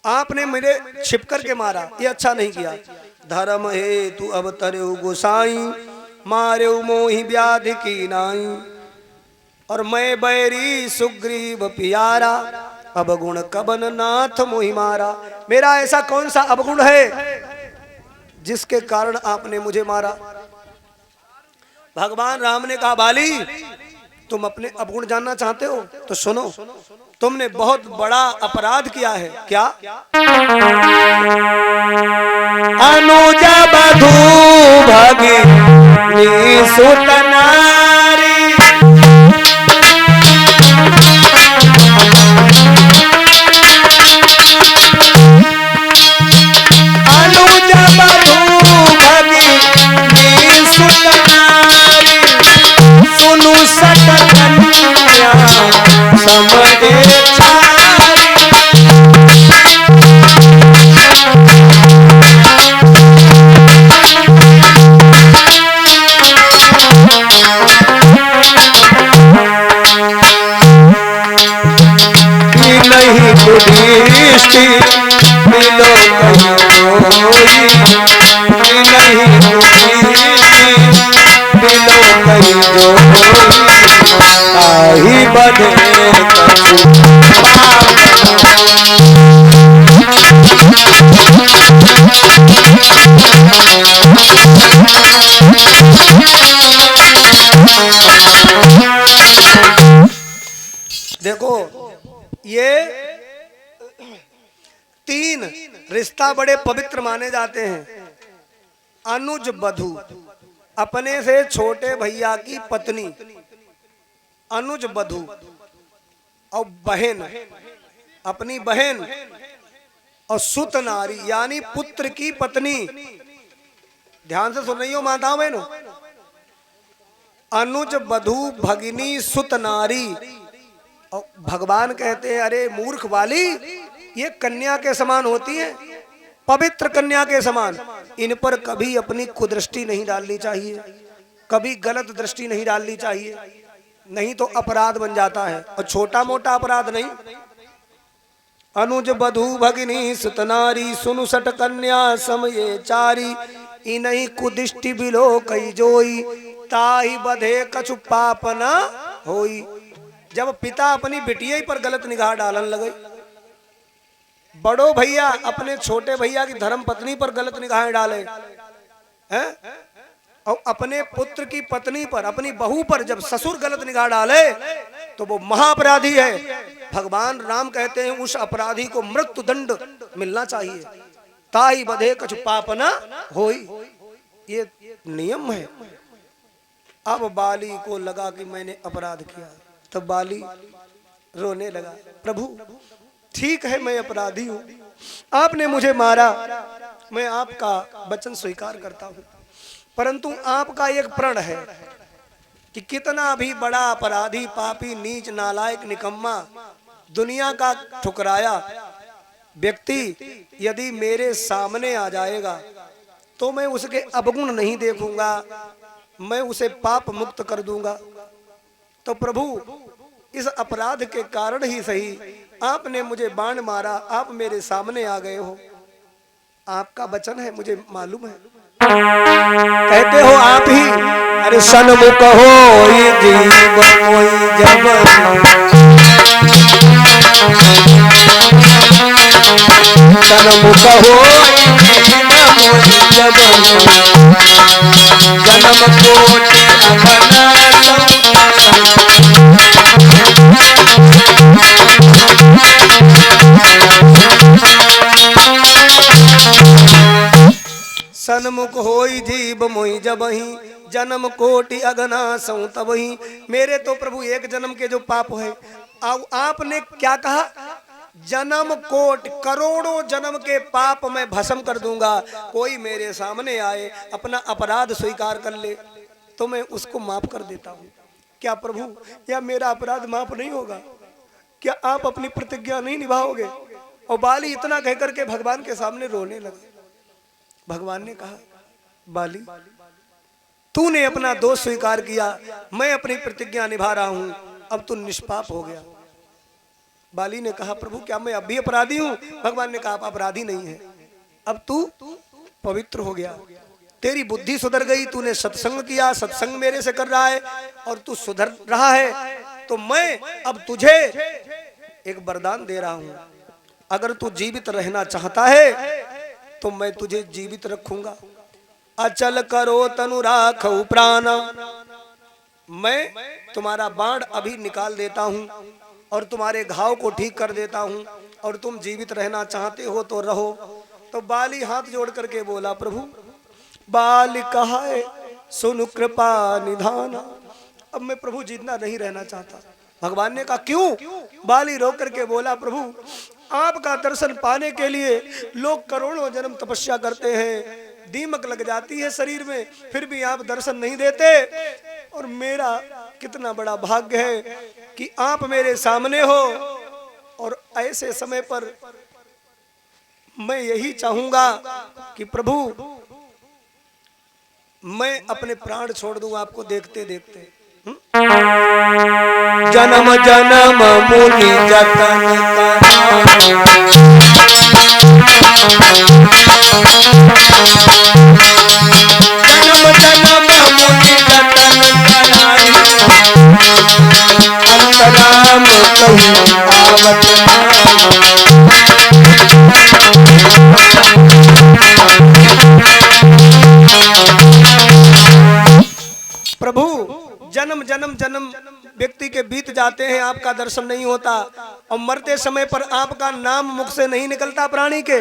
आपने मेरे छिप कर के मारा, ये अच्छा नहीं किया। धर्म हे तू अब तरु गोसाई, मारे मोहि व्याधि की नाई। और मैं बैरी सुग्रीव प्यारा, अवगुण कबन नाथ मोहि मारा। मेरा ऐसा कौन सा अवगुण है जिसके कारण आपने मुझे मारा? भगवान राम ने कहा, बाली तुम अपने अवगुण जानना चाहते हो तो सुनो, तुमने बहुत बड़ा अपराध किया है। क्या? अनुज बधू भगिनी सुत नारी, अनुज बधू भगिनी सुत नारी, सुनु सत कन्या समझे चारी। नहीं कुदृष्टि मिलो कहीं जोई, नहीं कुदृष्टि मिलो कहीं जोई, ताहि बधे कछु देखो, ये तीन रिश्ता बड़े पवित्र माने जाते हैं। अनुज बधू, अपने से छोटे भैया की पत्नी, अनुज बधू। और बहन, अपनी बहन। और सुत नारी यानी पुत्र की पत्नी। ध्यान से सुन रही हो माताओं बहनों? अनुज बधू भगिनी सुत नारी। और भगवान कहते हैं, अरे मूर्ख वाली, ये कन्या के समान होती है, पवित्र कन्या के समान। इन पर कभी अपनी कुदृष्टि नहीं डालनी चाहिए, कभी गलत दृष्टि नहीं डालनी चाहिए, नहीं तो अपराध बन जाता है, और छोटा मोटा अपराध नहीं। अनुज बधू भगिनी सुत नारी, सुनु सट कन्या समये चारी। इनहि कुदृष्टि बिलो कई जोई, ताहि बधे कछु पाप न होई। जब पिता अपनी बिटिया पर गलत निगाह डालन लगे, बड़ो भैया अपने छोटे भैया की धर्म पत्नी पर गलत निगाहें डाले हैं, और अपने पुत्र की पत्नी पर, अपनी बहू पर जब ससुर गलत निगाह डाले तो वो महाअपराधी है। भगवान राम कहते हैं, उस अपराधी को मृत्यु दंड मिलना चाहिए। ताहि बधे कछु पाप न होई, ये नियम है। अब बाली को लगा कि मैंने अपराध किया, तब बाली रोने लगा, प्रभु ठीक है मैं अपराधी हूं, आपने मुझे मारा, मैं आपका वचन स्वीकार करता हूं, परंतु आपका एक प्रण है कि कितना भी बड़ा अपराधी, पापी, नीच, नालायक, निकम्मा, दुनिया का ठुकराया व्यक्ति यदि मेरे सामने आ जाएगा तो मैं उसके अवगुण नहीं देखूंगा, मैं उसे पाप मुक्त कर दूंगा। तो प्रभु इस अपराध के कारण ही सही आपने मुझे बाण मारा, आप मेरे सामने आ गए हो, आपका वचन है, मुझे मालूम है। कहते हो आप ही, अरे सन्मुख होई जीव मोहि जब, सन्मुख होई जीव मोहि जब, जन्म कोटि अघनासम, सन्मुख होई जीव मोहि जबहि, जन्म कोटि अगना सौ तबहि। मेरे तो प्रभु एक जन्म के जो पाप है, अब आपने क्या कहा, जन्म कोटि करोड़ों जन्म के पाप मैं भस्म कर दूंगा। कोई मेरे सामने आए, अपना अपराध स्वीकार कर ले तो मैं उसको माफ कर देता हूँ। क्या प्रभु या मेरा अपराध माफ नहीं होगा? क्या आप अपनी प्रतिज्ञा नहीं निभाओगे? और बाली इतना कहकर के भगवान के सामने रोने लगे। भगवान ने कहा, बाली तूने अपना दोष स्वीकार किया, मैं अपनी प्रतिज्ञा निभा रहा हूं, अब तू निष्पाप हो गया। बाली ने कहा प्रभु क्या मैं अब भी अपराधी हूँ? भगवान ने कहा आप अपराधी नहीं है, अब तू पवित्र हो गया, तेरी बुद्धि सुधर गई, तूने सत्संग किया, सत्संग मेरे से कर रहा है और तू सुधर रहा है, तो मैं अब तुझे एक वरदान दे रहा हूं, अगर तू जीवित रहना चाहता है तो मैं तुझे जीवित रखूंगा। अचल करो तनु राखौ प्राण, मैं तुम्हारा बाण अभी निकाल देता हूं और तुम्हारे घाव को ठीक कर देता हूं और तुम जीवित रहना चाहते हो तो रहो। तो बाली हाथ जोड़ करके बोला प्रभु बाल कहा है सुन कृपा निधाना, अब मैं प्रभु जिंदा नहीं रहना चाहता। भगवान ने कहा क्यों? बाली रो करके बोला प्रभु आपका दर्शन पाने के लिए लोग करोड़ों जन्म तपस्या करते हैं, दीमक लग जाती है शरीर में, फिर भी आप दर्शन नहीं देते, और मेरा कितना बड़ा भाग्य है कि आप मेरे सामने हो, और ऐसे समय पर मैं यही चाहूंगा कि प्रभु मैं अपने प्राण छोड़ दूं आपको देखते देखते। जन्म जन्म मुनि जतन जन्म जन्म मुनि जतन कराई, अंतराम कहीं आवत प्रभु जन्म जन्म जन्म व्यक्ति के बीत जाते हैं, आपका दर्शन नहीं होता, और मरते समय पर आपका नाम मुख से नहीं निकलता प्राणी के।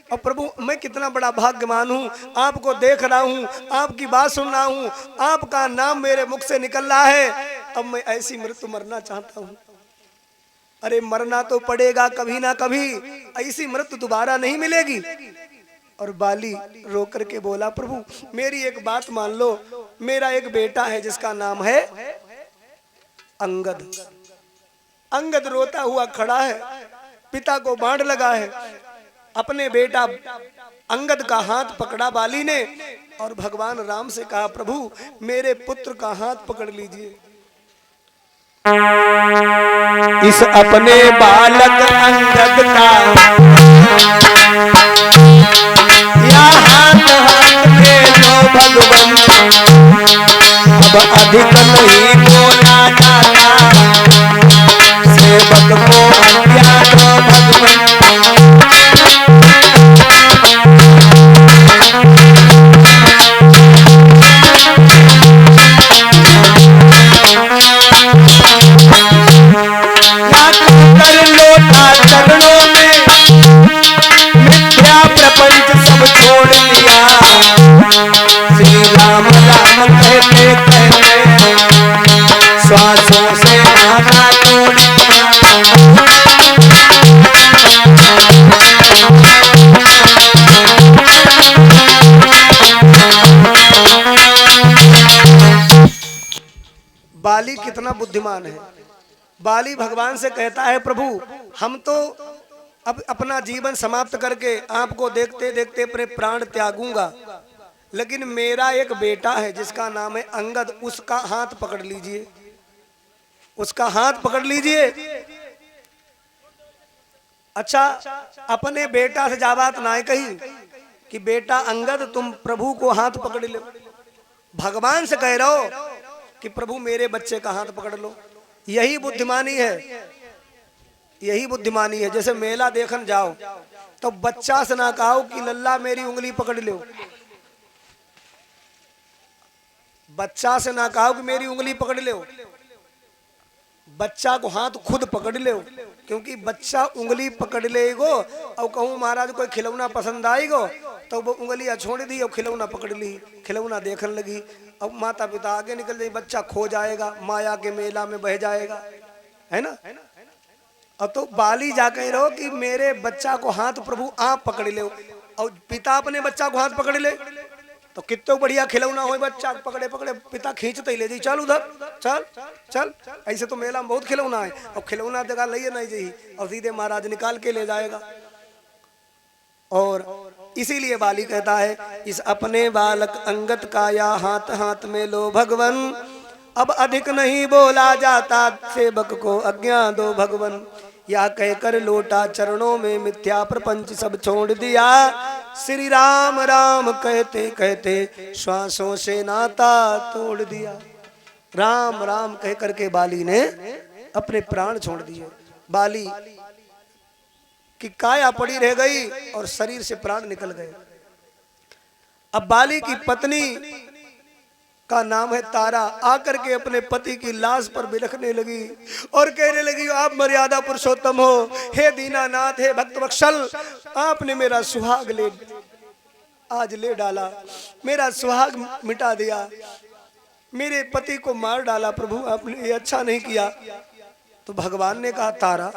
और प्रभु मैं कितना बड़ा भाग्यवान हूँ, आपको देख रहा हूँ, आपकी बात सुन रहा हूँ, आपका नाम मेरे मुख से निकल रहा है, अब मैं ऐसी मृत्यु मरना चाहता हूँ। अरे मरना तो पड़ेगा कभी ना कभी, ऐसी मृत्यु दोबारा नहीं मिलेगी। और बाली रो करके बोला प्रभु मेरी एक बात मान लो, मेरा एक बेटा है जिसका नाम है अंगद। अंगद रोता हुआ खड़ा है, पिता को बाण लगा है, अपने बेटा अंगद का हाथ पकड़ा बाली ने और भगवान राम से कहा प्रभु मेरे पुत्र का हाथ पकड़ लीजिए। इस अपने बालक अंगद का या हाथ हाथ में लो भगवान, अब अधिक नहीं बोला जाता, सेवक को आज्ञा दो भगवान। कर लोटा चरणों में मिथ्या प्रपंच सब छोड़ लिया, श्री राम राम कहते कहते श्वासों से नाता तोड़ दिया। बाली कितना बुद्धिमान है। बाली भगवान से कहता है प्रभु हम तो अब अपना जीवन समाप्त करके आपको देखते देखते अपने प्राण त्यागूंगा, लेकिन मेरा एक बेटा है जिसका नाम है अंगद, उसका हाथ पकड़ लीजिए, उसका हाथ पकड़ लीजिए। अच्छा अपने बेटा से जाबात ना कही कि बेटा अंगद तुम प्रभु को हाथ पकड़ लो, भगवान से कह रहे हो कि प्रभु मेरे बच्चे का हाथ पकड़ लो। यही बुद्धिमानी है, यही बुद्धिमानी है। जैसे मेला देखने जाओ तो बच्चा से ना कहो कि लल्ला मेरी उंगली पकड़ लो, बच्चा से ना कहो कि मेरी उंगली पकड़ लो, बच्चा को हाथ खुद पकड़ लो, क्योंकि बच्चा उंगली पकड़ लेगो और कहूँ महाराज कोई खिलौना पसंद आएगो तो वो उंगलियां छोड़ दी और खिलौना पकड़ ली, खिलौना देखने लगी, अब माता पिता आगे निकल जाए, बच्चा खो जाएगा, माया के मेला में बह जाएगा, है ना। अब तो बाली जाकर रहो कि मेरे बच्चा को हाथ प्रभु आप पकड़ ले, और पिता अपने बच्चा को हाथ पकड़ ले तो कितना बढ़िया खिलौना हो, बच्चा पकड़े पकड़े पिता खींचते ही ले जाइए, चल उधर चल चल। ऐसे तो मेला में बहुत खिलौना है, और खिलौना जगह ले नहीं जाइए और सीधे महाराज निकाल के ले जाएगा। और इसीलिए बाली कहता है इस अपने बालक अंगद का या हाथ हाथ में लो भगवन, अब अधिक नहीं बोला जाता, सेवक को आज्ञा दो भगवन। या कहकर लोटा चरणों में मिथ्या प्रपंच सब छोड़ दिया। श्री राम राम कहते कहते श्वासों से नाता तोड़ दिया। राम राम कह करके बाली ने अपने प्राण छोड़ दिए। बाली की काया पड़ी रह गई और शरीर से प्राण निकल गए। अब बाली की पत्नी का नाम है तारा, आकर के अपने पति की लाश पर बिलखने लगी और कहने लगी, आप मर्यादा पुरुषोत्तम हो, हे दीनानाथ, हे भक्त वत्सल, आपने मेरा सुहाग आज ले डाला, मेरा सुहाग मिटा दिया, मेरे पति को मार डाला। प्रभु आपने ये अच्छा नहीं किया। तो भगवान ने कहा, तारा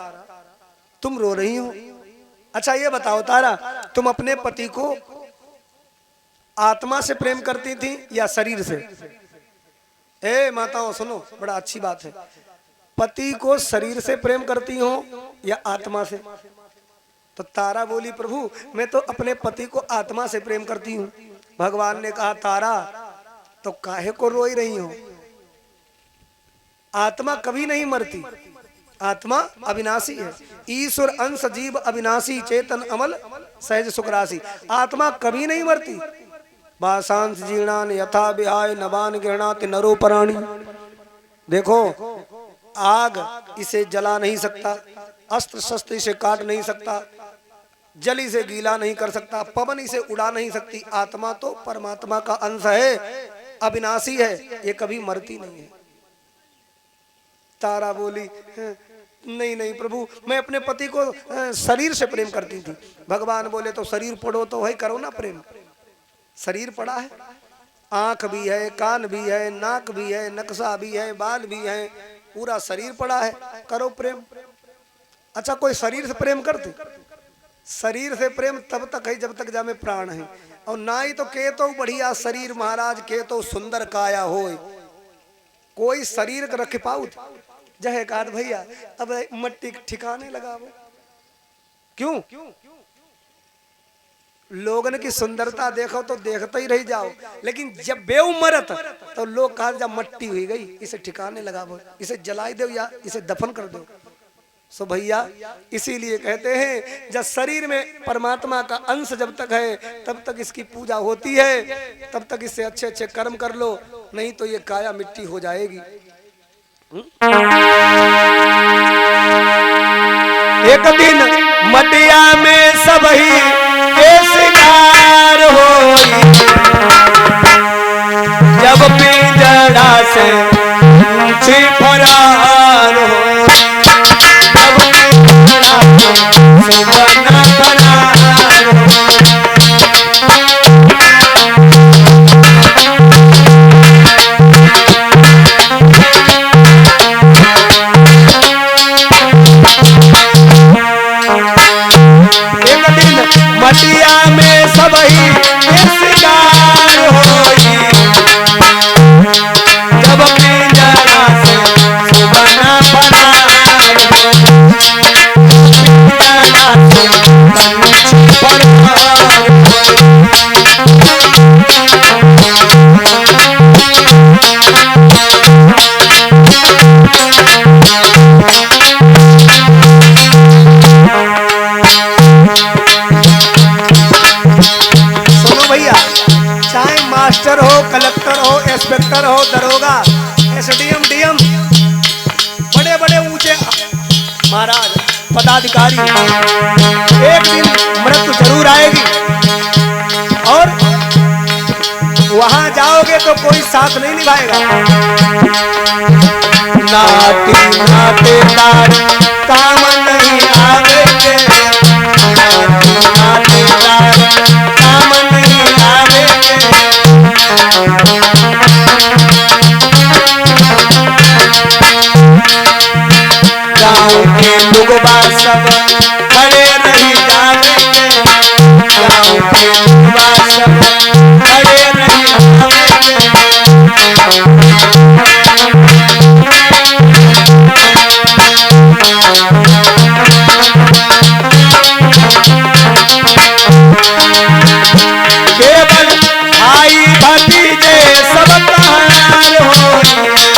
तुम रो रही हो? अच्छा ये बताओ तारा, तुम अपने पति को आत्मा से प्रेम करती थी या शरीर से? ए माताओं सुनो, बड़ा अच्छी बात है। पति को शरीर से प्रेम करती हो या आत्मा से? तो तारा बोली, प्रभु मैं तो अपने पति को आत्मा से प्रेम करती हूँ। भगवान ने कहा, तारा तो काहे को रोई रही हो? आत्मा कभी नहीं मरती, आत्मा अविनाशी है। ईश्वर अंश जीव अविनाशी, चेतन अमल सहज सुख राशि। आत्मा कभी नहीं मरती। बासांस जीर्णान यथा विहाय नवान गृह्णाति नरो प्राणी। देखो, आग इसे जला नहीं सकता, अस्त्र शस्त्र इसे काट नहीं सकता, जल इसे गीला नहीं कर सकता, पवन इसे उड़ा नहीं सकती। आत्मा तो परमात्मा का अंश है, अविनाशी है, ये कभी मरती नहीं है। तारा बोली, नहीं नहीं प्रभु, मैं अपने पति को शरीर से प्रेम करती थी। भगवान बोले, तो शरीर पड़ो तो वही करो ना प्रेम। शरीर पड़ा है, आंख भी है, कान भी है, नाक भी है, नक्शा भी है, बाल भी है, पूरा शरीर पड़ा है, करो प्रेम। अच्छा कोई शरीर से प्रेम करते? शरीर से प्रेम तब तक है जब तक जामे प्राण है। और ना ही तो के तो बढ़िया शरीर महाराज के तो सुंदर काया हो, कोई शरीर रख पाऊ जय काट भैया, अब मट्टी ठिकाने लगा वो। क्यों? लोगन की सुंदरता देखो तो देखते ही रह जाओ, लेकिन जब बेउमरत तो लोग कहा जब मट्टी हुई गई, इसे ठिकाने लगाओ, इसे जलाई दो या इसे दफन कर दो। सो भैया इसीलिए कहते हैं, जब शरीर में परमात्मा का अंश जब तक है तब तक इसकी पूजा होती है, तब तक इससे अच्छे अच्छे कर्म कर लो, नहीं तो ये काया मिट्टी हो जाएगी। एक दिन मटिया में सबही के शिकार होई, जब पिंजड़ा से ऊंची फरार हो, जब पिंजड़ा से सुबह फरार हो। मटिया में सबही के शिकार होई, जब पिंजरा से सुबह फरार हो, पिंजरा से फरार मास्टर हो, कलेक्टर हो, इंस्पेक्टर हो, दरोगा, एसडीएम, डीएम, बड़े बड़े ऊंचे महाराज पदाधिकारी, एक दिन मृत्यु जरूर आएगी और वहां जाओगे तो कोई साथ नहीं निभाएगा। नाती नातेदार काम नहीं आवेंगे, नाती नातेदार काम नहीं आवेंगे। गाँव के लोगबा सब खड़े नहीं जावेंगे, गाँव के लोगबा सब खड़े नहीं जावेंगे। केवल भाई भतीजे सब कहार होई,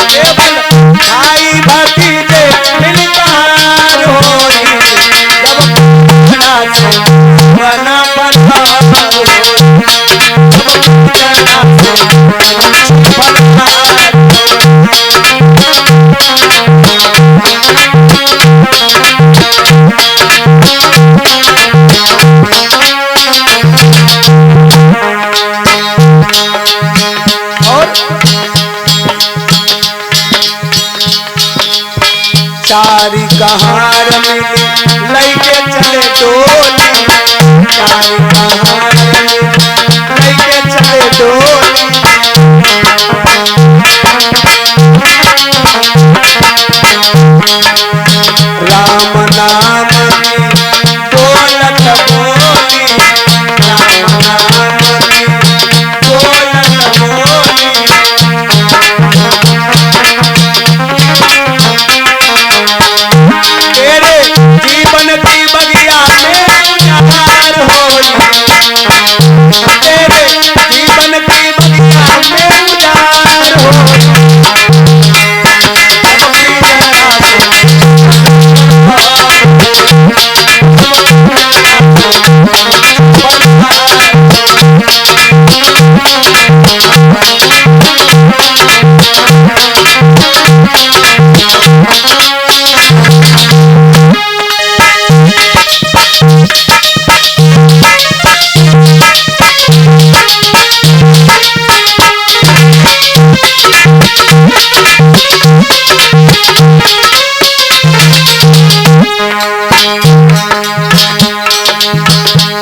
केवल भाई भतीजे मिल कहार होई, चारी कहार मिली लैके चले डोली, चारी कहार मिली लैके चले डोली। राम नाम की बोलत बोली, राम नाम की बोलत बोली। तेरे जीवन की बगिया में उजाड़ होली, तेरे जीवन की बगिया में उजाड़ होली।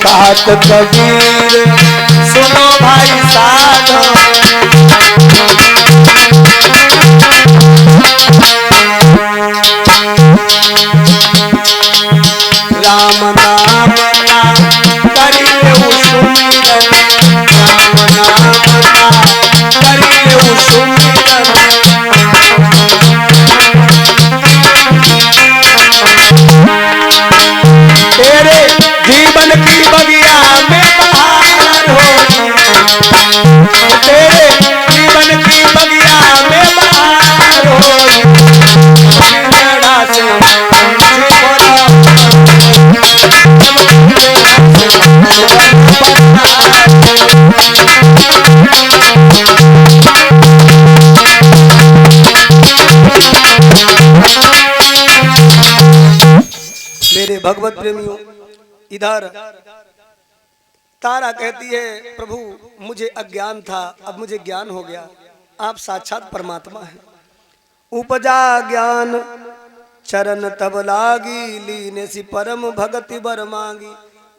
कहत कबीर सुनो भाई साधो, राम नाम ना करिए सुमिरन, राम नाम ना करिए सुमिरन। तेरे जीवन की बगिया में बहार होली, तेरे जीवन की बगिया में बहार होली। मेरे भगवत प्रेमियों, इधर तारा कहती है प्रभु मुझे अज्ञान था, अब मुझे ज्ञान हो गया, आप साक्षात परमात्मा हैं। उपजा ज्ञान चरण तब लागी, लीने सी परम भगति बर मांगी।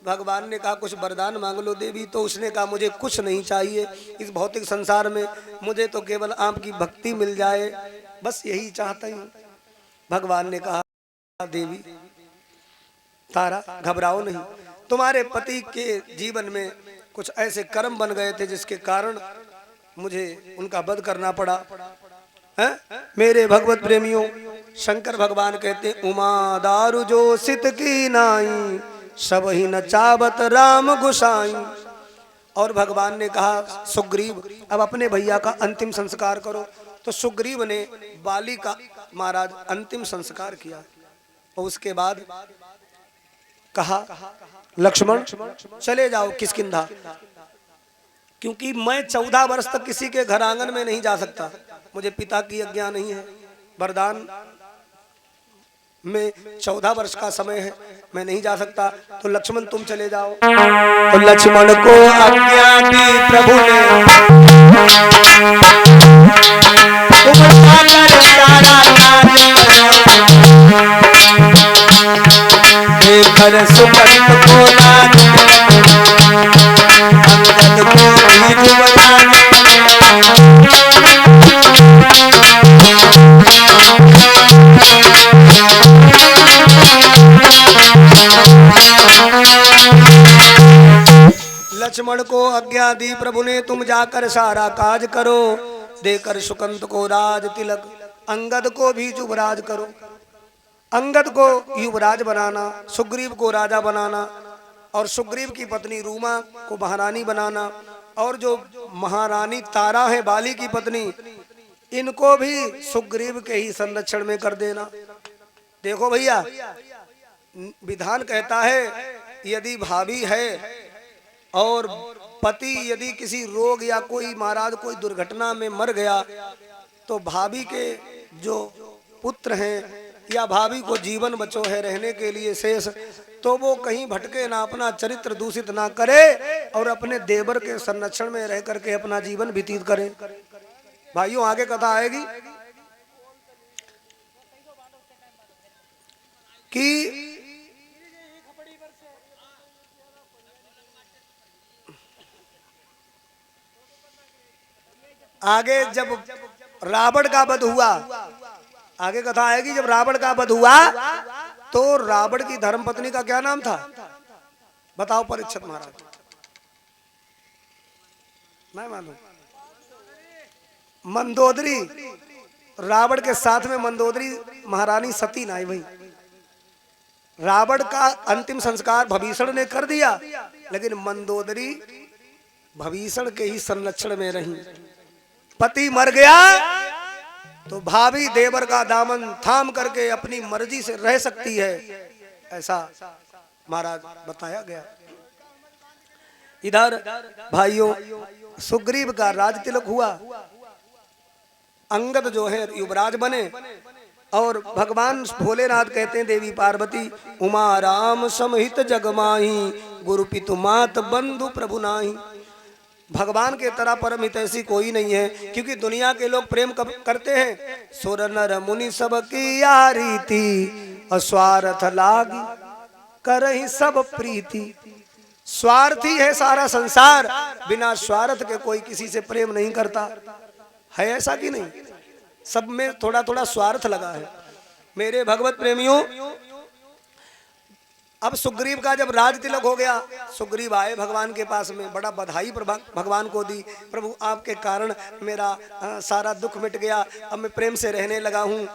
भगवान ने कहा कुछ वरदान मांग लो देवी, तो उसने कहा मुझे कुछ नहीं चाहिए इस भौतिक संसार में, मुझे तो केवल आपकी भक्ति मिल जाए, बस यही चाहता हूँ। भगवान ने कहा देवी तारा घबराओ नहीं, तुम्हारे पति के जीवन में कुछ ऐसे कर्म बन गए थे जिसके कारण मुझे उनका वध करना पड़ा है। मेरे भगवत प्रेमियों, शंकर भगवान कहते उमा दारू जो सित की नाई, सब ही न चावत राम गुसाई। और भगवान ने कहा सुग्रीव अब अपने भैया का अंतिम संस्कार करो। तो सुग्रीव ने बाली का महाराज अंतिम संस्कार किया और उसके बाद कहा लक्ष्मण चले जाओ किष्किंधा, क्योंकि मैं 14 वर्ष तक किसी के घर आंगन में नहीं जा सकता, मुझे पिता की आज्ञा नहीं है, वरदान में 14 वर्ष का समय है, मैं नहीं जा सकता, तो लक्ष्मण तुम चले जाओ। तो लक्ष्मण को आज्ञा दी प्रभु ने, तुम जाकर सारा काज देखकर सुमंत को नाच, अंगद को भी जुबरान। लक्ष्मण को आज्ञा दी प्रभु ने, तुम जाकर सारा काज करो, देकर सुकंत को राज तिलक, अंगद को भी युवराज करो। अंगद को युवराज बनाना, सुग्रीव को राजा बनाना, और सुग्रीव की पत्नी रूमा को महारानी बनाना, और जो महारानी तारा है बाली की पत्नी, इनको भी सुग्रीव के ही संरक्षण में कर देना। देखो भैया, विधान कहता है यदि भाभी है और पति यदि किसी रोग या कोई महाराज कोई दुर्घटना में मर गया तो भाभी के जो पुत्र हैं या भाभी को जीवन बचो है रहने के लिए शेष, तो वो कहीं भटके ना, अपना चरित्र दूषित ना करे और अपने देवर के संरक्षण में रह करके अपना जीवन व्यतीत करे। भाइयों आगे कथा आएगी कि आगे जब रावण का वध हुआ, आगे कथा आएगी, जब रावण का वध हुआ तो रावण की धर्मपत्नी का क्या नाम था बताओ परीक्षित महाराज? नहीं मालूम? मंदोदरी। रावण के साथ में मंदोदरी महारानी सती नाई भाई। रावण का अंतिम संस्कार भीषण ने कर दिया, लेकिन मंदोदरी भीषण के ही संरक्षण में रही। पति मर गया तो भाभी देवर का दामन थाम करके अपनी मर्जी से रह सकती है, ऐसा महाराज बताया गया। इधर भाइयों सुग्रीव का राज तिलक हुआ, अंगद जो है युवराज बने और भगवान भोलेनाथ कहते हैं देवी पार्वती उमा राम समहित जगमाही गुरु पितु मात बंधु प्रभु नाही। भगवान के तरह परम हितैषी कोई नहीं है, क्योंकि दुनिया के लोग प्रेम करते हैं सुर नर मुनि सब की रीति अस्वार्थ लागी करहि सब प्रीति। स्वार्थी है सारा संसार, बिना स्वार्थ के कोई किसी से प्रेम नहीं करता है, ऐसा कि नहीं? सब में थोड़ा थोड़ा स्वार्थ लगा है। मेरे भगवत प्रेमियों, अब सुग्रीव का जब राज तिलक हो गया, सुग्रीव आए भगवान के पास में, बड़ा बधाई भगवान को दी, प्रभु आपके कारण मेरा सारा दुख मिट गया, अब मैं प्रेम से रहने लगा हूँ,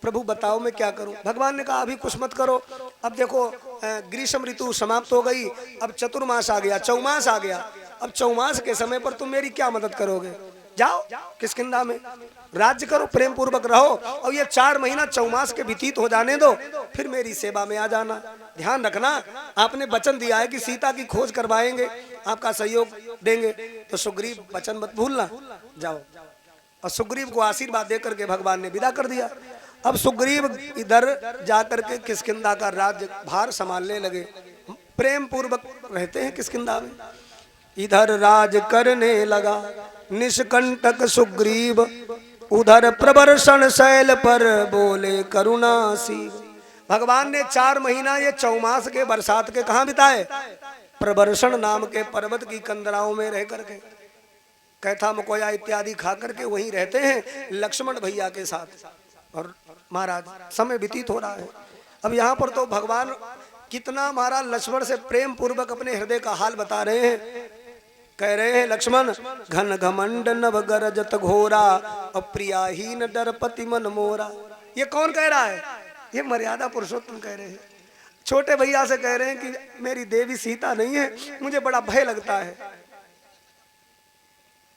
प्रभु बताओ मैं क्या करूं? भगवान ने कहा अभी कुछ मत करो, अब देखो ग्रीष्म ऋतु समाप्त हो गई, अब चतुर्मास आ गया, चौमास आ गया, अब चौमास के समय पर तुम मेरी क्या मदद करोगे? जाओ किष्किंधा में राज्य करो, प्रेम पूर्वक रहो, और ये 4 महीना चौमास के व्यतीत हो जाने दो, फिर मेरी सेवा में आ जाना। ध्यान रखना, आपने वचन दिया है कि सीता की खोज करवाएंगे, आपका सहयोग देंगे, तो सुग्रीव वचन मत भूलना, जाओ। और सुग्रीव को आशीर्वाद देकर के भगवान ने विदा कर दिया। अब सुग्रीव इधर जाकर के किष्किंधा का राज्य भार संभालने लगे, प्रेम पूर्वक रहते हैं किष्किंधा में। इधर राज करने लगा निष्कंटक सुग्रीव, उधर प्रबर्षण शैल पर बोले करुणासी। भगवान ने 4 महीना ये चौमास के बरसात के कहाँ बिताए? प्रबर्षण नाम के पर्वत की कंदराओं में रह करके, कैथा मकोया इत्यादि खा करके वहीं रहते हैं लक्ष्मण भैया के साथ। और महाराज समय व्यतीत हो रहा है। अब यहाँ पर तो भगवान कितना महाराज लक्ष्मण से प्रेम पूर्वक अपने हृदय का हाल बता रहे हैं। कह रहे हैं लक्ष्मण घन घमंड नव गरजत घोरा अप्रियाहीन डरपति मन मोरा। ये कौन कह रहा है? ये मर्यादा पुरुषोत्तम कह रहे हैं। छोटे भैया से कह रहे हैं कि मेरी देवी सीता नहीं है, मुझे बड़ा भय लगता है।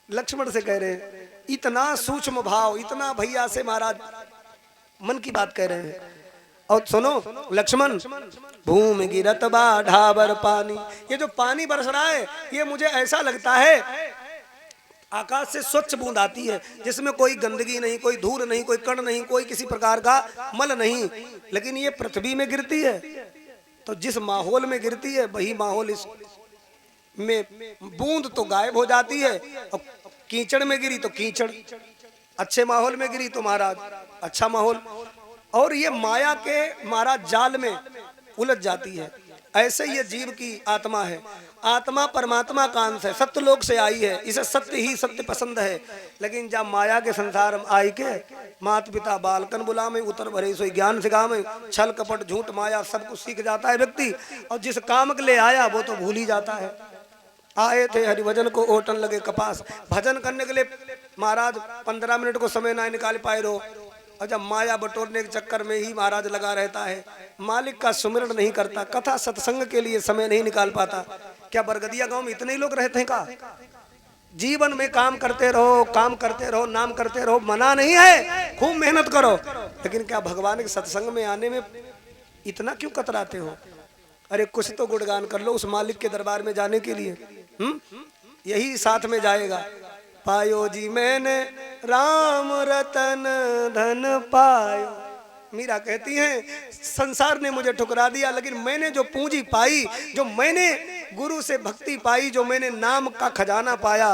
लक्ष्मण से कह रहे हैं, इतना सूक्ष्म भाव, इतना भैया से महाराज मन की बात कह रहे हैं। और सुनो लक्ष्मण, भूमि गिरत बा ढाबर पानी, ये जो पानी बरस रहा है ये मुझे ऐसा लगता है आकाश से स्वच्छ बूंद आती है, जिसमें कोई गंदगी नहीं, कोई धूल नहीं, कोई कण नहीं, कोई किसी प्रकार का मल नहीं, लेकिन ये पृथ्वी में गिरती है। तो जिस माहौल में गिरती है वही माहौल इस में बूंद तो गायब हो जाती है, और कीचड़ में गिरी तो कीचड़, अच्छे माहौल में गिरी तो महाराज अच्छा माहौल, और ये माया के महाराज जाल में उलझ जाती है। ऐसे ये जीव की आत्मा है। आत्मा परमात्मा का अंश है, सत्य लोक से आई है, इसे सत्य ही सत्य पसंद है। लेकिन जब माया के संसार में आई के माता पिता बालकन बुला में उतर भरे सोई ज्ञान सिखा में, छल कपट झूठ माया सब कुछ सीख जाता है व्यक्ति, और जिस काम के लिए आया वो तो भूल ही जाता है। आए थे हरिभजन को ओटन लगे कपास, भजन करने के लिए महाराज 15 मिनट को समय ना निकाल पाए रहो, और जब माया बटोरने के चक्कर में ही महाराज लगा रहता है, मालिक का सुमिरन नहीं करता, कथा सत्संग के लिए समय नहीं निकाल पाता। क्या बरगदिया गांव में इतने ही लोग रहते हैं का? जीवन में काम करते रहो, काम करते रहो, नाम करते रहो, मना नहीं है, खूब मेहनत करो, लेकिन क्या भगवान के सत्संग में आने में इतना क्यों कतराते हो? अरे कुछ तो गुणगान कर लो उस मालिक के दरबार में जाने के लिए। यही साथ में जाएगा। पायो जी मैंने राम रतन धन पायो। मीरा कहती हैं संसार ने मुझे ठुकरा दिया, लेकिन मैंने जो पूंजी पाई, जो मैंने गुरु से भक्ति पाई, जो मैंने नाम का खजाना पाया,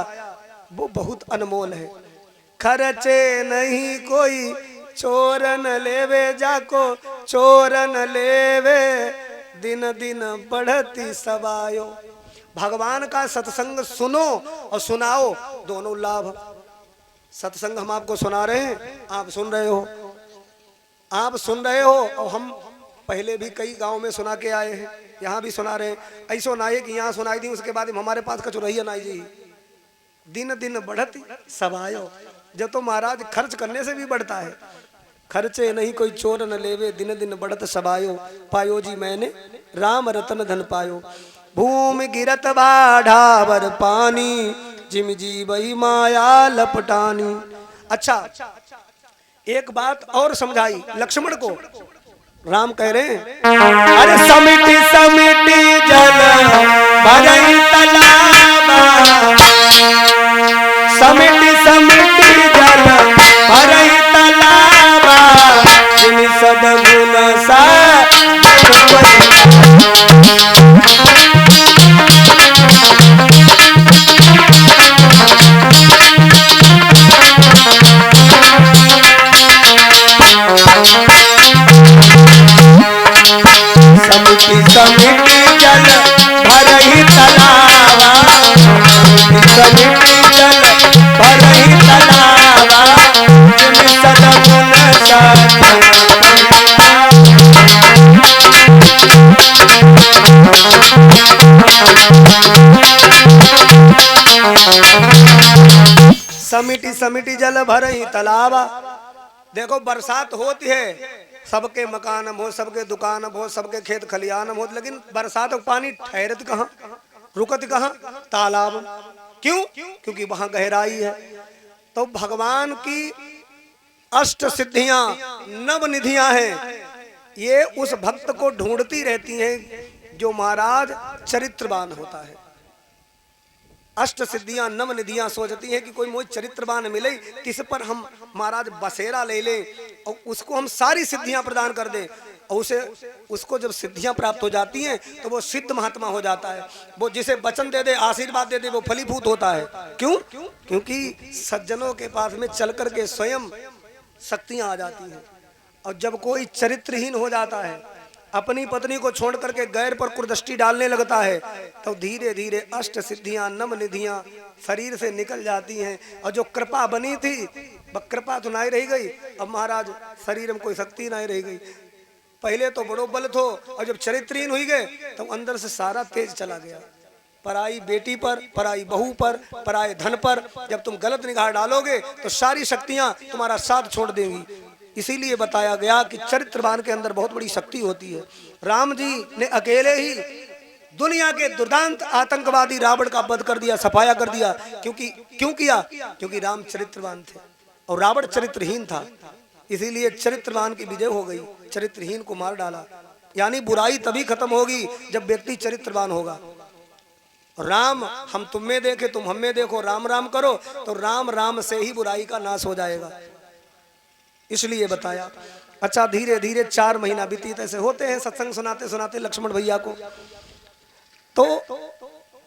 वो बहुत अनमोल है। खर्चे नहीं कोई चोरन लेवे, जाको चोरन लेवे, दिन दिन बढ़ती सवायो। भगवान का सत्संग सुनो और सुनाओ, दोनों लाभ। सत्संग हम आपको सुना रहे हैं, आप सुन रहे हो, आप सुन रहे हो, और हम पहले भी कई गांव में सुना के आए हैं, यहाँ भी सुना रहे हैं। ऐसा ना है कि यहाँ सुनाई दी उसके बाद हमारे पास कचुरैया नाई जी। दिन दिन बढ़ती सवायो, जब तो महाराज खर्च करने से भी बढ़ता है। खर्चे नहीं कोई चोर न लेवे, दिन दिन बढ़त सवायो। पायो जी मैंने राम रतन धन पायो। भूमि गिरत बाढ़ावर पानी, जिम जी वही माया लपटानी। अच्छा, एक बात और समझाई लक्ष्मण को। राम कह रहे हैं अरे समिति समिति जल भरई तलाबा, समिति समिति जल भरई तलाबा, जिन सद्गुण सा समिति जल भरई तलावा, समिति जल भरई तलावा, जिन सद्गुण समिति समिति जल भरई तलावा। देखो बरसात होती है, सबके मकान हो, सबके दुकान हो, सबके खेत खलियान हो, लेकिन बरसात का पानी ठहरत कहाँ, रुकत कहाँ? तालाब। क्यों? क्योंकि वहां गहराई है। तो भगवान की अष्ट सिद्धियां, नव निधियां हैं, ये उस भक्त को ढूंढती रहती हैं जो महाराज चरित्रवान होता है। अष्ट सिद्धियां नव निधियां सोचती हैं कि कोई मुझे चरित्रवान मिले, किस पर हम महाराज बसेरा ले लें और उसको हम सारी सिद्धियां प्रदान कर दें, और उसको जब सिद्धियां प्राप्त हो जाती हैं तो वो सिद्ध महात्मा हो जाता है। वो जिसे वचन दे दे, आशीर्वाद दे दे, वो फलीभूत होता है। क्यों? क्योंकि सज्जनों के पास में चल करके स्वयं शक्तियां आ जाती हैं। और जब कोई चरित्रहीन हो जाता है, अपनी पत्नी को छोड़ करके गैर पर कुर्दृष्टि डालने लगता है, तो धीरे धीरे अष्ट सिद्धियां नव निधियां शरीर से निकल जाती हैं। और जो कृपा बनी थी वह कृपा तो नहीं रह गई, अब महाराज शरीर में कोई शक्ति नहीं रह गई। पहले तो बड़ो बल थो, और जब चरित्रहीन हुई गए तो अंदर से सारा तेज चला गया। पराई बेटी पर, पराई बहू पर, पराए धन पर जब तुम गलत निगाह डालोगे तो सारी शक्तियां तुम्हारा साथ छोड़ देंगी। इसीलिए बताया गया कि चरित्रवान के अंदर बहुत बड़ी शक्ति होती है। राम जी ने अकेले ही दुनिया के दुर्दांत आतंकवादी रावण का वध कर दिया, सफाया कर दिया। क्यों किया? क्योंकि राम चरित्रवान थे और रावण चरित्रहीन था। इसीलिए चरित्रवान की विजय हो गई, चरित्रहीन को मार डाला। यानी बुराई तभी खत्म होगी जब व्यक्ति चरित्रवान होगा। राम हम तुम में देखे, तुम हम में देखो, राम राम करो तो राम राम से ही बुराई का नाश हो जाएगा। इसलिए बताया। अच्छा, धीरे धीरे 4 महीना बीतीत ऐसे होते हैं सत्संग सुनाते सुनाते लक्ष्मण भैया को। तो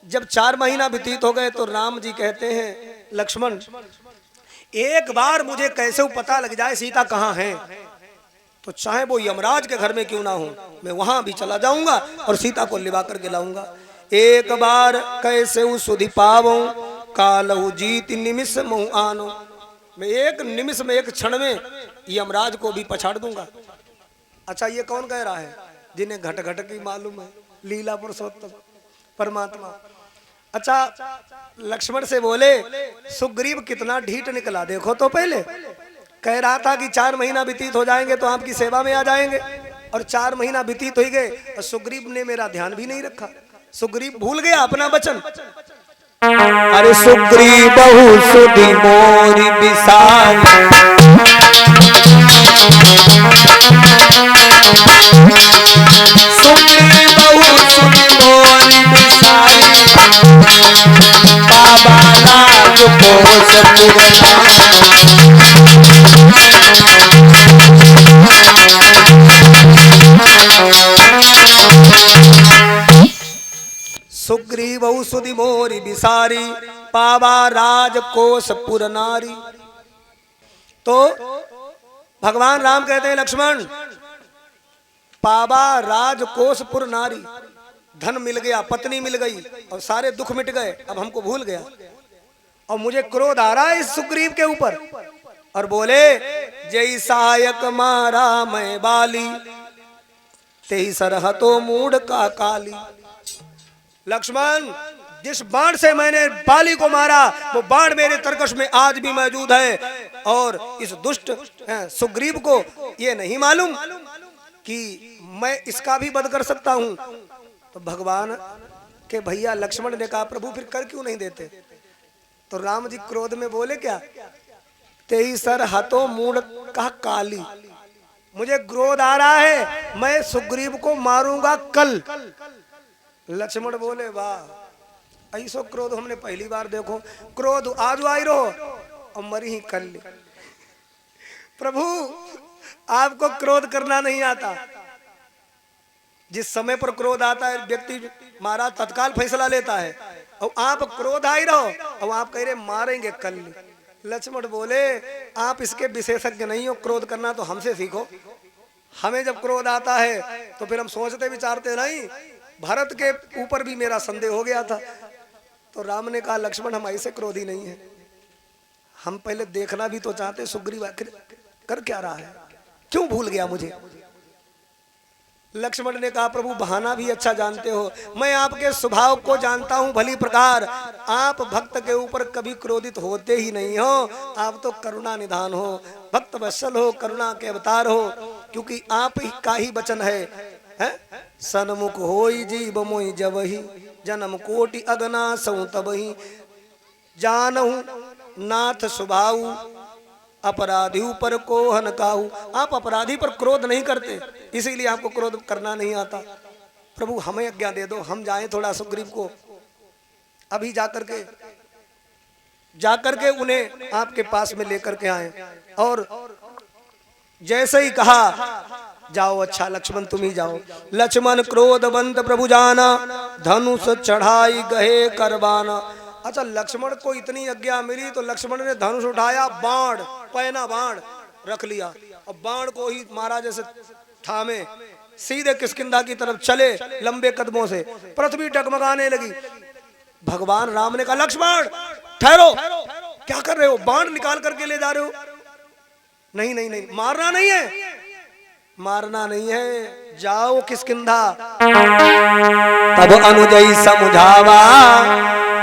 जब 4 महीना व्यतीत हो गए तो राम जी कहते हैं लक्ष्मण, एक बार मुझे कैसे पता लग जाए सीता कहाँ है, तो चाहे वो यमराज के घर में क्यों ना हो, मैं वहां भी चला जाऊंगा और सीता को लिवा कर लाऊंगा। एक बार कैसे सुधि पावो, कालहु जीत निमिष मुँह आनो। मैं एक निमिष में, एक क्षण में यमराज को भी पछाड़ दूंगा। अच्छा, ये कौन कह रहा है? जिन्हें घट घट की मालूम है, लीला पुरुषोत्तम परमात्मा। अच्छा, लक्ष्मण से बोले, सुग्रीव कितना ढीठ निकला, देखो तो पहले कह रहा था कि 4 महीना व्यतीत हो जाएंगे तो आपकी सेवा में आ जाएंगे, और 4 महीना व्यतीत हो गए और सुग्रीव ने मेरा ध्यान भी नहीं रखा। सुग्रीव भूल गया अपना वचन। अरे सुग्रीव बहु सुधि मोरी विशाल, सुग्रीव बहु सुधि मोरी विशाल, कोस सुग्रीव सुधि मोरी बिसारी पावा राजकोष पुर नारी। तो भगवान राम कहते हैं लक्ष्मण, पावा राजकोष पुर नारी, धन मिल गया, पत्नी मिल गई और सारे दुख मिट गए, अब हमको भूल गया और मुझे क्रोध आ रहा है इस सुग्रीव के ऊपर। और बोले जय सहायक मारा मैं बाली, तेही सरहतो मूड का काली। लक्ष्मण, जिस बाण से मैंने बाली को मारा वो बाण मेरे तरकश में आज भी मौजूद है और इस दुष्ट सुग्रीव को ये नहीं मालूम कि मैं इसका भी वध कर सकता हूं। तो भगवान के भैया लक्ष्मण ने कहा प्रभु फिर कर क्यों नहीं देते? तो राम जी क्रोध में बोले क्या, तेई सर हतो मूड का काली, मुझे क्रोध आ रहा है, मैं सुग्रीव को मारूंगा कल। लक्ष्मण बोले वाह, ऐसो क्रोध हमने पहली बार देखो, क्रोध आज आई रहो और मरी ही कल। प्रभु आपको क्रोध करना नहीं आता, जिस समय पर क्रोध आता है व्यक्ति महाराज तत्काल फैसला लेता है और आप क्रोध आई रहो और आप कह रहे मारेंगे कल। लक्ष्मण बोले आप इसके विशेषज्ञ नहीं हो, क्रोध करना तो हमसे सीखो। हमें जब क्रोध आता है तो फिर हम सोचते विचारते नहीं। भरत के ऊपर भी मेरा संदेह हो गया था। तो राम ने कहा लक्ष्मण हम ऐसे क्रोधी नहीं है, हम पहले देखना भी तो चाहते सुग्रीव आखिर कर क्या रहा है, क्यों भूल गया मुझे। लक्ष्मण ने कहा प्रभु बहाना भी अच्छा जानते हो, मैं आपके स्वभाव को जानता हूं भली प्रकार, आप भक्त के ऊपर कभी क्रोधित होते ही नहीं हो, आप तो करुणा निधान हो, भक्त वत्सल हो, करुणा के अवतार हो, क्योंकि आप ही का ही वचन है सन्मुख होई जीव मोई जबहि, जन्म कोटि अगना सऊ तबहि, जानहु नाथ स्वभाव अपराधी पर को हन काहू। आप अपराधी पर क्रोध नहीं करते, इसीलिए आपको क्रोध करना नहीं आता। प्रभु हमें आज्ञा दे दो, हम जाएं थोड़ा सुग्रीव को अभी जाकर के उन्हें आपके पास में लेकर के आए। और जैसे ही कहा जाओ, अच्छा लक्ष्मण तुम ही जाओ। लक्ष्मण क्रोधवंत प्रभु जाना, धनुष चढ़ाई गहे करबाना। अच्छा लक्ष्मण को इतनी आज्ञा मिली तो लक्ष्मण ने धनुष उठाया, बाण पैना बाण रख लिया और बाण को ही मारा जैसे थामे, सीधे किष्किंधा की तरफ चले लंबे कदमों से। पृथ्वी डगमगाने लगी। भगवान राम ने कहा लक्ष्मण ठहरो, क्या कर रहे हो, बाण निकाल करके ले जा रहे हो? नहीं नहीं नहीं, मारना नहीं है, मारना नहीं है, जाओ किष्किंधा। तब अनुजई समझावा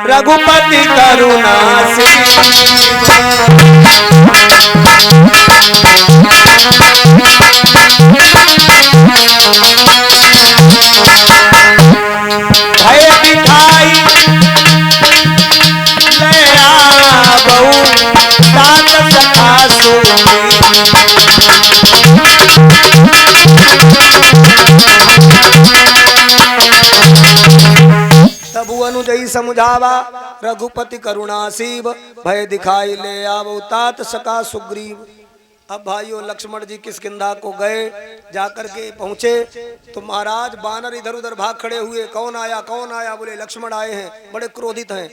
रघुपति करुणा से, भय दिखाई लया बहु तात सखा तबु अनुजई समझावा रघुपति करुणा शिव, भय दिखाई ले आवो तात सका सुग्रीव। अब भाइयों लक्ष्मण जी किष्किंधा को गए, जाकर के पहुंचे तो महाराज बानर इधर उधर भाग खड़े हुए, कौन आया कौन आया, बोले लक्ष्मण आए हैं, बड़े क्रोधित हैं।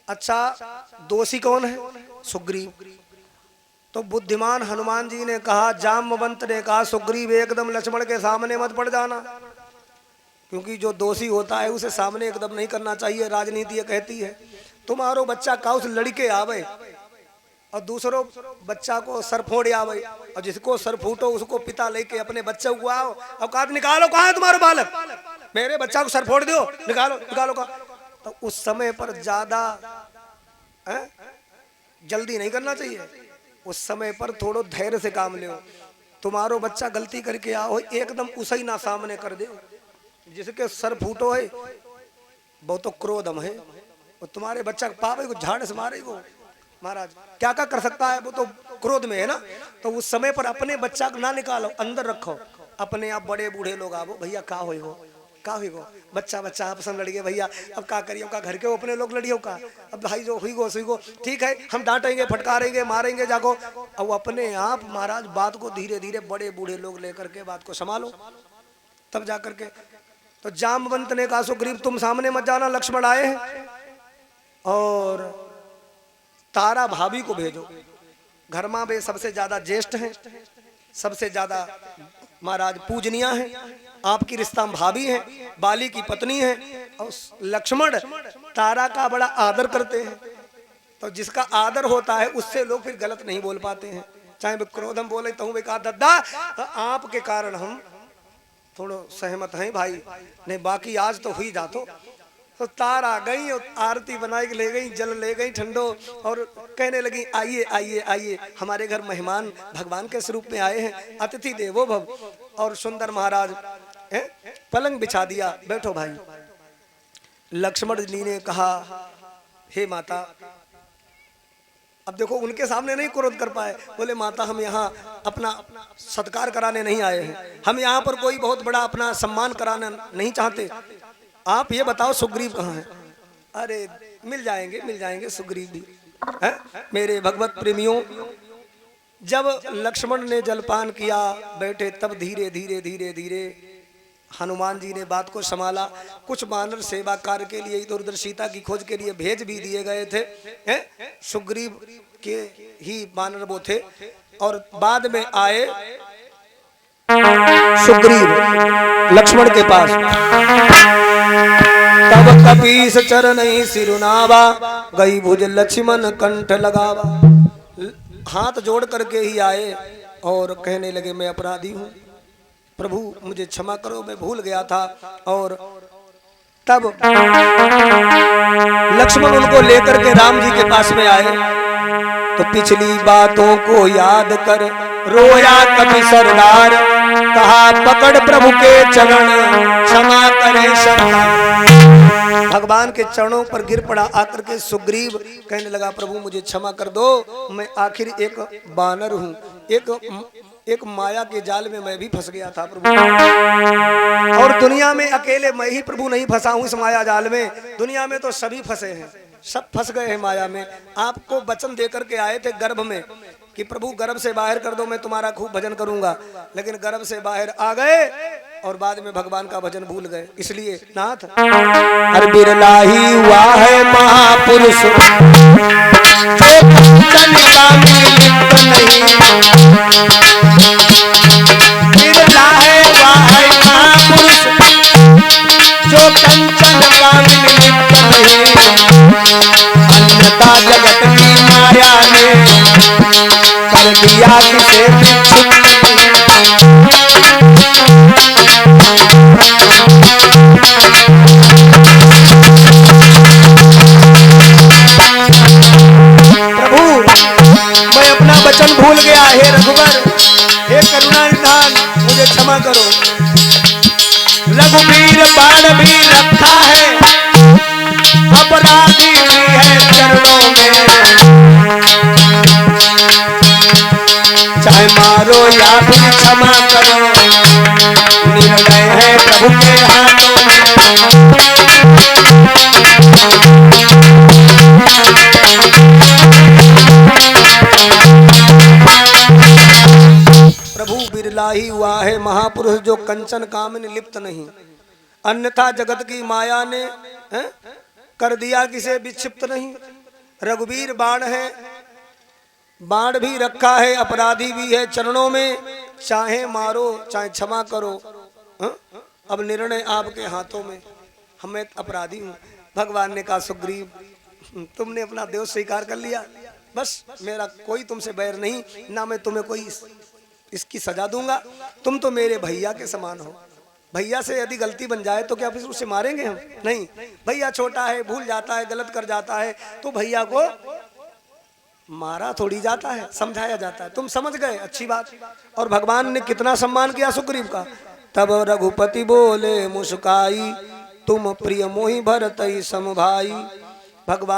अच्छा दोषी कौन है? सुग्रीव। तो बुद्धिमान हनुमान जी ने कहा, जामवंत ने कहा सुग्रीव एकदम लक्ष्मण के सामने मत पड़ जाना, क्योंकि जो दोषी होता है उसे सामने एकदम नहीं करना चाहिए, राजनीति ये कहती है। तुम्हारो बच्चा का उस लड़के आवे और दूसरों बच्चा को सर फोड़ आवे, और जिसको सर फूटो उसको पिता लेके अपने बच्चे को आओ और कहा निकालो, कहाँ है तुम्हारा बालक, मेरे बच्चा को सर फोड़ दो, निकालो निकालो का। तो उस समय पर ज्यादा जल्दी नहीं करना चाहिए, उस समय पर थोड़ा धैर्य से काम लो। तुम्हारो बच्चा गलती करके आओ एकदम उसे ही ना सामने कर दे, जिसके सर फूटो है वो तो क्रोधम है, वो तुम्हारे बच्चा पावे को झाड़ से मारे को महाराज क्या क्या कर सकता है, वो तो क्रोध में है ना। तो उस समय पर अपने बच्चा को ना निकालो, अंदर रखो, अपने आप बड़े बूढ़े लोग आवो, भैया क्या हो का हुई गो बच्चा बच्चा आपस में लड़ गए भैया, अब का करियो का, घर के अपने लोग लड़ियो का, अब भाई जो हुई गो सुई गो, ठीक है हम डांटेंगे फटकारेंगे मारेंगे जाको, अब अपने आप महाराज बात को धीरे धीरे बड़े बूढ़े लोग लेकर के बात को संभालो, तब जाकर के। तो जामवंत ने कहा सुग्रीव तुम सामने मत जाना, लक्ष्मण आए हैं, और तारा भाभी को भेजो, घर में वे सबसे ज्यादा ज्येष्ठ हैं, सबसे ज्यादा महाराज पूजनीय हैं, आपकी रिश्ता भाभी है, बाली की पत्नी है, और लक्ष्मण तारा का बड़ा आदर करते हैं। तो जिसका आदर होता है उससे लोग फिर गलत नहीं बोल पाते हैं, चाहे वे क्रोध हम बोले तो कहा दद्दा आपके कारण हम थोड़ा सहमत हैं भाई, नहीं बाकी आज तो हुई जातो। तो तारा गई और आरती बनाई ले गई, जल ले गई ठंडो, और कहने लगी आइए आइए आइए, हमारे घर मेहमान भगवान के स्वरूप में आए हैं, अतिथि देवो भव। और सुंदर महाराज पलंग बिछा दिया, बैठो भाई। लक्ष्मण जी ने कहा हे माता, अब देखो उनके सामने नहीं क्रोध कर पाए, बोले माता हम यहाँ अपना सत्कार कराने नहीं आए हैं, हम यहाँ पर कोई बहुत बड़ा अपना सम्मान कराना नहीं चाहते, आप ये बताओ सुग्रीव कहाँ है। अरे मिल जाएंगे सुग्रीव भी है। मेरे भगवत प्रेमियों, जब लक्ष्मण ने जलपान किया बैठे, तब धीरे धीरे धीरे धीरे हनुमान जी ने बात को संभाला। कुछ वानर सेवा कार्य के लिए इधर उधर सीता की खोज के लिए भेज भी दिए गए थे, सुग्रीव के ही वानर वो थे, और बाद में आए सुग्रीव लक्ष्मण के पास। तब कपीस चरणहि सिरुनावा, गई भुज लक्ष्मण कंठ लगावा। हाथ जोड़ करके ही आए और कहने लगे मैं अपराधी हूँ, प्रभु मुझे क्षमा करो, मैं भूल गया था। और तब लक्ष्मण उनको लेकर के राम जी के पास में आए, तो पिछली बातों को याद कर रोया कभी सरदार, कहा पकड़ प्रभु के चरण क्षमा करे सरदार। भगवान के चरणों पर गिर पड़ा आकर के सुग्रीव, कहने लगा प्रभु मुझे क्षमा कर दो, मैं आखिर एक बानर हूँ, एक माया के जाल में मैं भी फंस गया था प्रभु, और दुनिया में अकेले मैं ही प्रभु नहीं फंसा हूँ इस माया जाल में, दुनिया में तो सभी फंसे हैं, सब फंस गए हैं माया में। आपको वचन देकर के आए थे गर्भ में कि प्रभु गर्भ से बाहर कर दो, मैं तुम्हारा खूब भजन करूंगा, लेकिन गर्भ से बाहर आ गए और बाद में भगवान का भजन भूल गए। इसलिए नाथ हर बिरला ही हुआ है महापुरुष, जो कंचन का मिलित नहीं, बिरला है हुआ है महापुरुष, जो कंचन का मिलित नहीं, अन्यथा जगत की माया ने कर दिया किसे विक्षिप्त। वचन भूल गया, हे रघुवर, हे करुणा निधान, मुझे क्षमा करो। रघुवीर बाण भी रखा है, अपराधी भी है चरणों में, चाहे मारो या फिर क्षमा करो, निर्णय है प्रभु के हाथों में। प्रभु बिरला ही हुआ है महापुरुष, जो कंचन काम में लिप्त नहीं, अन्यथा जगत की माया ने कर दिया किसे विक्षिप्त नहीं। रघुवीर बाण है, बाण भी रखा है, अपराधी भी है चरणों में, चाहे मारो चाहे क्षमा करो, अब निर्णय आपके हाथों में, मैं अपराधी हूँ। भगवान ने कहा सुग्रीव तुमने अपना देव स्वीकार कर लिया, बस मेरा कोई तुमसे बैर नहीं, ना मैं तुम्हें कोई इसकी सजा दूंगा, तुम तो मेरे भैया के समान हो। भैया से यदि गलती बन जाए तो क्या फिर उसे मारेंगे हम? नहीं, भैया छोटा है, भूल जाता है, गलत कर जाता है, तो भैया को मारा थोड़ी जाता है, समझाया जाता है। तुम समझ गए, अच्छी बात। और भगवान ने कितना सम्मान किया सुग्रीव का। तब रघुपति बोले मुस्काई, तुम प्रिय मोहि भरतई सम भाई। भगवान